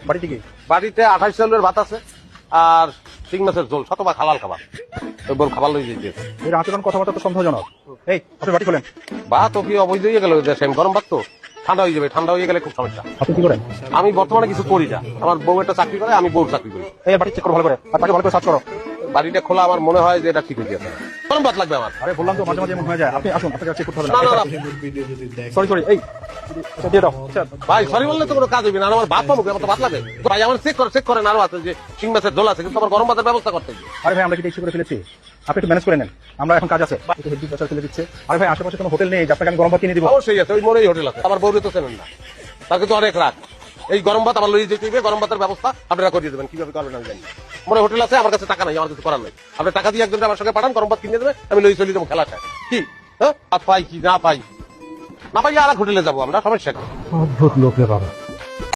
বাড়িতে কি? বাড়িতে 28 চাউলের ভাত আছে আর শিং মাছের ঝোল, শতভাগ হালাল খাবার। ওই বল খাবার লই যেতে এর আচরণ কথাবার্তা তো সন্দেহজনক। এই আপনি বাড়ি খোলেন। ভাত ও কি অবৈধ হয়ে গেল দেশে, গরম ভাত তো ঠান্ডা হয়ে যাবে, ঠান্ডা হয়ে গেলে খুব সমস্যা। আপনি কি করেন? আমি বর্তমানে কিছু করি না, আমার বউ একটা চাকরি করে, আমি বউর চাকরি করি। এই বাড়ি চেক করো ভালো করে, আর তাকে ভালো করে সার্চ করো। বাড়িটা খোলা আমার মনে হয় যে এটা ঠিক হয়ে গেছে। গরম ভাত লাগবে আমার। আরে বললাম তো মাঝে মাঝে এমন হয়ে যায়। আপনি আসুন, আপনাকে চেক করতে হবে না না না। না সরি সরি, এই এটা দিয়ে দাও। আচ্ছা, ভাই সরি বললে তো কোনো কাজ হবে না, আর আমার ভাত পাবো, আমার তো ভাত লাগে। তো ভাই আমার চেক করেন আরো আছে যে শিং মাছের ঝোল আছে, কিন্তু আমার গরম ভাতের ব্যবস্থা করতে হবে। আরে ভাই আমরা কি ইচ্ছে করে ফেলেছি? আপনি একটু ম্যানেজ করে নেন, আমরা এখন কাজ আছে। একটু হেডি প্রেসার ফেলে দিচ্ছে। আরে ভাই আশেপাশে কোনো হোটেল নেই যে আপনাকে আমি গরম ভাত কিনে দিব? অবশ্যই আছে, ওই মোড়েই হোটেল আছে। আমার বউরে তো চেনেন না, তার কিন্তু অনেক রাগ। এই গরম ভাত আমার লইয়ে যেতে হবে, গরম ভাতের ব্যবস্থা আপনারা করিয়ে দেবেন। কিভাবে করবেন আমি জানি না। মোড়ে হোটেল আছে, আমার কাছে টাকা নাই, আমার কিছু করার নাই। আপনি টাকা দিয়ে একজন আমার সঙ্গে পাঠান, গরম ভাত কিনে দেবে, আমি লইয়ে চলে যাবো খেলাটা। কি হ্যাঁ পাই কি না পাই, না পাইলে আর এক হোটেলে যাবো আমরা, সমস্যা কি? অদ্ভুত লোক রে বাবা।